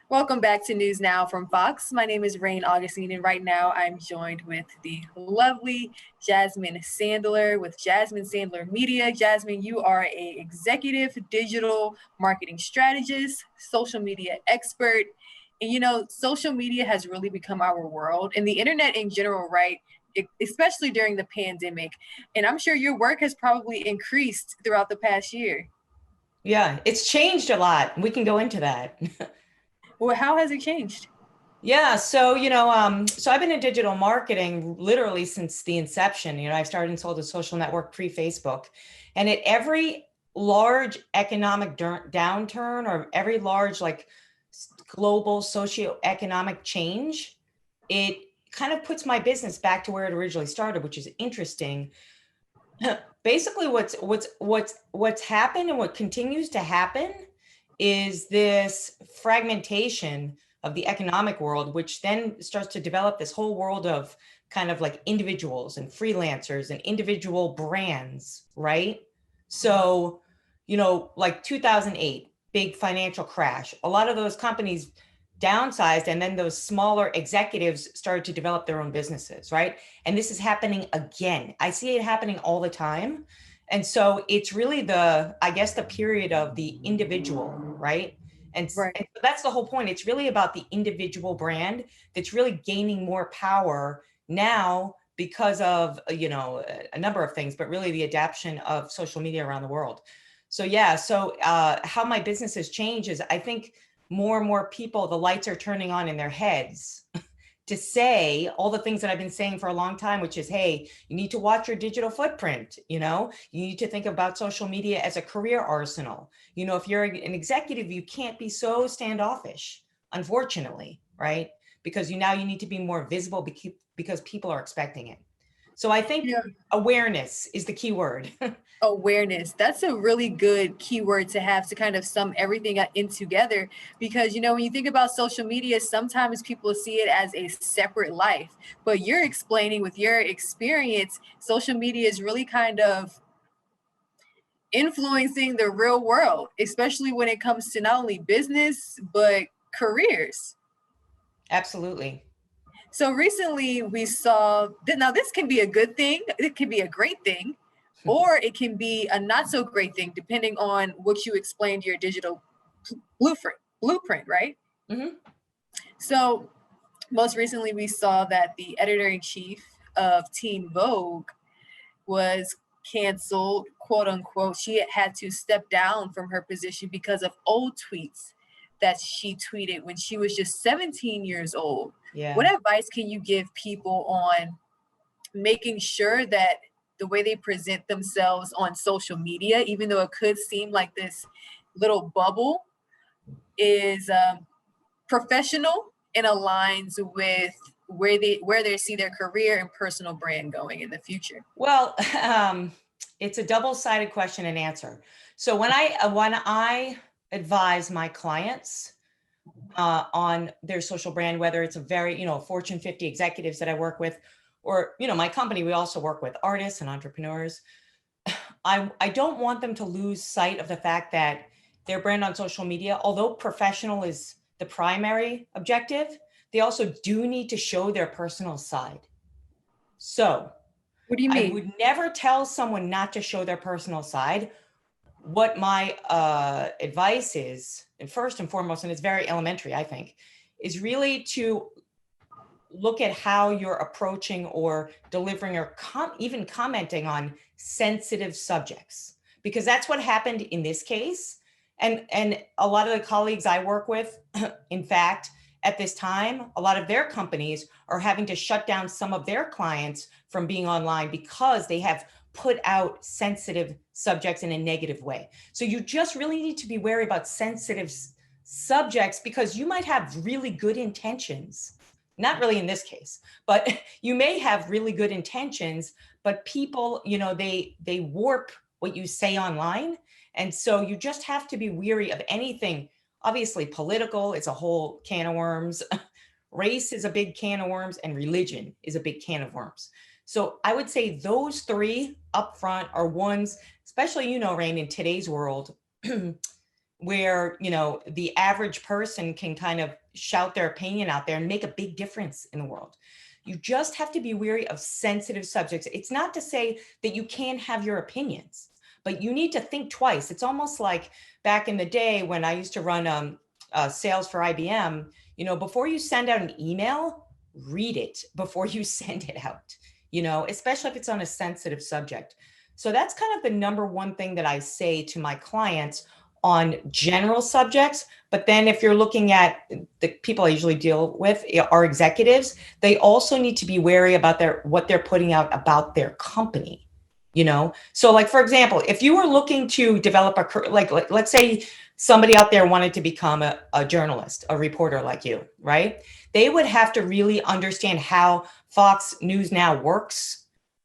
Welcome back to News Now from Fox. My name is Rain Augustine, and right now I'm joined with the lovely Jasmine Sandler with Jasmine Sandler Media. Jasmine, you are a executive digital marketing strategist, social media expert, and social media has really become our world and the internet in general, right? Especially during the pandemic. And I'm sure your work has probably increased throughout the past year. Yeah, it's changed a lot. We can go into that. Well, how has it changed? Yeah, so I've been in digital marketing literally since the inception. I started and sold a social network pre-Facebook. And at every large economic downturn or every large global socioeconomic change, it kind of puts my business back to where it originally started, which is interesting. Basically what's happened and what continues to happen is this fragmentation of the economic world, which then starts to develop this whole world of kind of like individuals and freelancers and individual brands, right? So, like 2008, big financial crash, a lot of those companies downsized, and then those smaller executives started to develop their own businesses, right? And this is happening again. I see it happening all the time. And so it's really I guess, the period of the individual, right? And Right. so that's the whole point. It's really about the individual brand that's really gaining more power now because of, a number of things, but really the adoption of social media around the world. So yeah, how my business has changed is I think more and more people, the lights are turning on in their heads to say all the things that I've been saying for a long time, which is, hey, you need to watch your digital footprint. You need to think about social media as a career arsenal. If you're an executive, you can't be so standoffish, unfortunately, right? Because you need to be more visible because people are expecting it. So I think Yeah. awareness is the key word. Awareness. That's a really good keyword to have to kind of sum everything in together because when you think about social media, sometimes people see it as a separate life, but you're explaining with your experience, social media is really kind of influencing the real world, especially when it comes to not only business but careers. Absolutely. So recently we saw that now this can be a good thing, it can be a great thing, or it can be a not so great thing, depending on what you explained your digital blueprint, right? Hmm. So most recently we saw that the editor-in-chief of Teen Vogue was canceled, quote unquote. She had to step down from her position because of old tweets that she tweeted when she was just 17 years old. What Yeah. advice can you give people on making sure that the way they present themselves on social media, even though it could seem like this little bubble, is professional and aligns with where they see their career and personal brand going in the future? Well, it's a double-sided question and answer. So when I advise my clients on their social brand, whether it's a very, Fortune 50 executives that I work with, or, my company, we also work with artists and entrepreneurs. I don't want them to lose sight of the fact that their brand on social media, although professional is the primary objective, they also do need to show their personal side. So What do you I mean? would never tell someone not to show their personal side. What my advice is, and first and foremost, and it's very elementary, I think, is really to look at how you're approaching or delivering or even commenting on sensitive subjects, because that's what happened in this case. And a lot of the colleagues I work with, in fact, at this time, a lot of their companies are having to shut down some of their clients from being online because they have put out sensitive subjects in a negative way. So you just really need to be wary about sensitive subjects, because you might have really good intentions, not really in this case, but you may have really good intentions, but people, they warp what you say online. And so you just have to be weary of anything. Obviously, political, it's a whole can of worms. Race is a big can of worms, and religion is a big can of worms. So I would say those three up front are ones, especially, Rain, in today's world, where, you know, the average person can kind of shout their opinion out there and make a big difference in the world. You just have to be wary of sensitive subjects. It's not to say that you can't have your opinions, but you need to think twice. It's almost like back in the day when I used to run sales for IBM, you know, before you send out an email, read it before you send it out, you know, especially if it's on a sensitive subject. So that's kind of the number one thing that I say to my clients on general subjects. But then if you're looking at the people I usually deal with are executives, they also need to be wary about what they're putting out about their company, you know? So like, for example, if you were looking to develop like let's say somebody out there wanted to become a journalist, a reporter like you, right? They would have to really understand how Fox News Now works.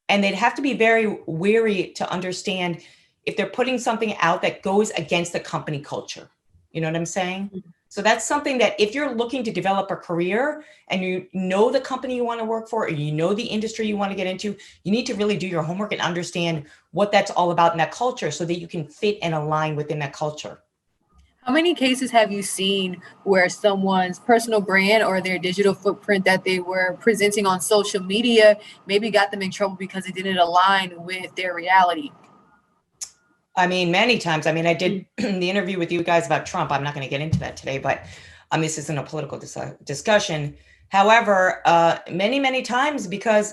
And they'd have to be very wary to understand if they're putting something out that goes against the company culture. You know what I'm saying? So that's something that if you're looking to develop a career and you know the company you want to work for, or you know the industry you want to get into, you need to really do your homework and understand what that's all about in that culture so that you can fit and align within that culture. How many cases have you seen where someone's personal brand or their digital footprint that they were presenting on social media maybe got them in trouble because it didn't align with their reality? I mean, many times. I mean, I did the interview with you guys about Trump. I'm not going to get into that today, but this isn't a political discussion. However, many, many times, because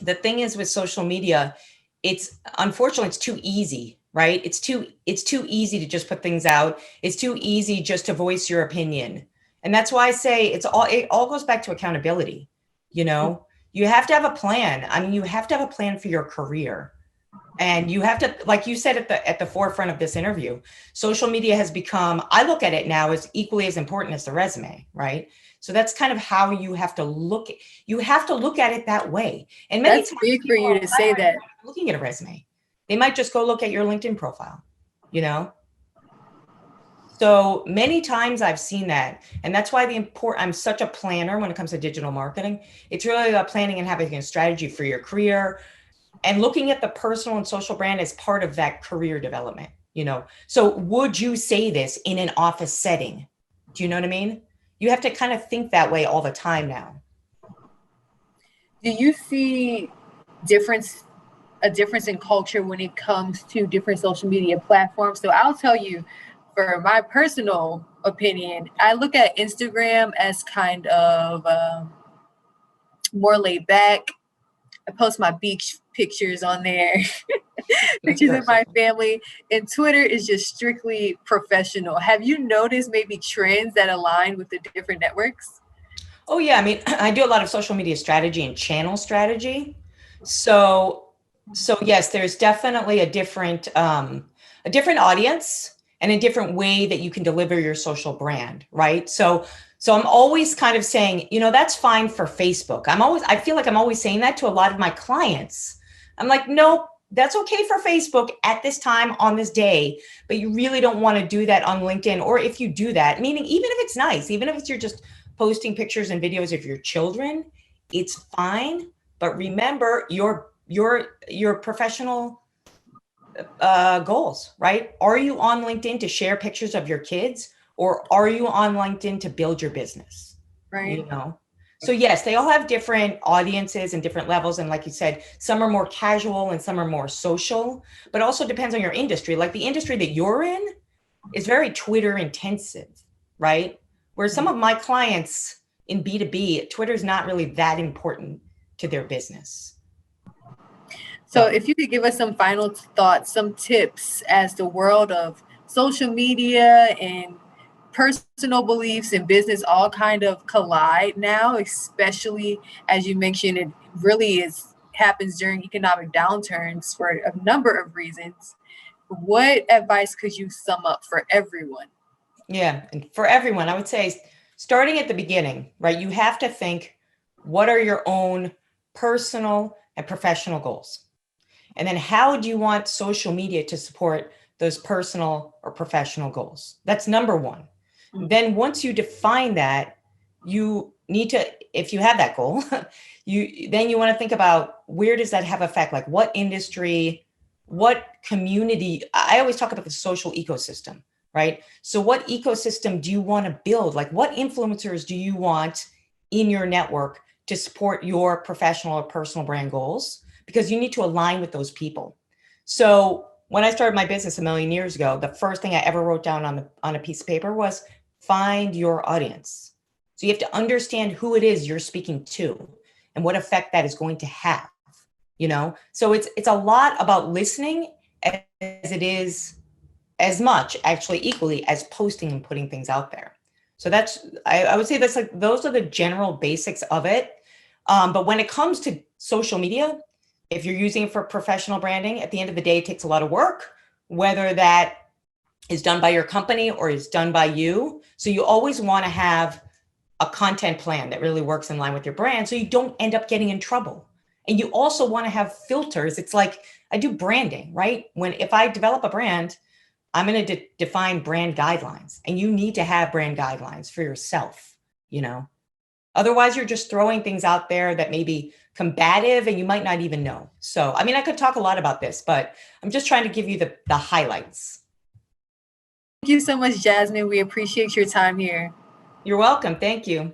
the thing is with social media, it's unfortunately, it's too easy, right? It's too easy to just put things out. It's too easy just to voice your opinion. And that's why I say it all goes back to accountability. You know, you have to have a plan. I mean, you have to have a plan for your career. And you have to, like you said at the forefront of this interview, social media has become, I look at it now as equally as important as the resume, right? So that's kind of how you have to look at it that way. And many That's times big for people you to say that. are looking at a resume. They might just go look at your LinkedIn profile, you know? So many times I've seen that. And that's why I'm such a planner when it comes to digital marketing. It's really about planning and having a strategy for your career, and looking at the personal and social brand as part of that career development, you know? So would you say this in an office setting? Do you know what I mean? You have to kind of think that way all the time now. Do you see a difference in culture when it comes to different social media platforms? So I'll tell you, for my personal opinion, I look at Instagram as kind of more laid back. I post my beach pictures on there, pictures of my family, and Twitter is just strictly professional. Have you noticed maybe trends that align with the different networks? Oh yeah, I mean, I do a lot of social media strategy and channel strategy. So yes, there's definitely a different audience and a different way that you can deliver your social brand, right? So I'm always kind of saying, you know, that's fine for Facebook. I feel like I'm always saying that to a lot of my clients. I'm like, no, that's okay for Facebook at this time on this day, but you really don't want to do that on LinkedIn. Or if you do that, meaning even if it's nice, even if you're just posting pictures and videos of your children, it's fine. But remember your professional goals, right? Are you on LinkedIn to share pictures of your kids, or are you on LinkedIn to build your business? Right. You know? So yes, they all have different audiences and different levels. And like you said, some are more casual and some are more social, but also depends on your industry. Like the industry that you're in is very Twitter intensive, right? Where some of my clients in B2B, Twitter is not really that important to their business. So if you could give us some final thoughts, some tips as the world of social media and personal beliefs and business all kind of collide now, especially as you mentioned, it really happens during economic downturns for a number of reasons. What advice could you sum up for everyone? Yeah, and for everyone, I would say starting at the beginning, right? You have to think, what are your own personal and professional goals? And then how do you want social media to support those personal or professional goals? That's number one. Then once you define that, you need to, if you have that goal, you want to think about, where does that have effect? Like what industry, what community? I always talk about the social ecosystem. right? So what ecosystem do you want to build? Like what influencers do you want in your network to support your professional or personal brand goals? Because you need to align with those people. So when I started my business a million years ago, the first thing I ever wrote down on a piece of paper was find your audience. So you have to understand who it is you're speaking to and what effect that is going to have, you know? So it's a lot about listening as it is as much, actually equally, as posting and putting things out there. So that's, I would say that's like, those are the general basics of it. But when it comes to social media, if you're using it for professional branding, at the end of the day, it takes a lot of work, whether that is done by your company or is done by you. So you always want to have a content plan that really works in line with your brand so you don't end up getting in trouble. And you also want to have filters. It's like I do branding, right? If I develop a brand, I'm going to define brand guidelines, and you need to have brand guidelines for yourself, you know? Otherwise, you're just throwing things out there that may be combative and you might not even know. So, I mean, I could talk a lot about this, but I'm just trying to give you the highlights. Thank you so much, Jasmine. We appreciate your time here. You're welcome. Thank you.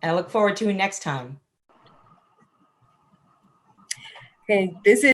And I look forward to next time. Okay, this is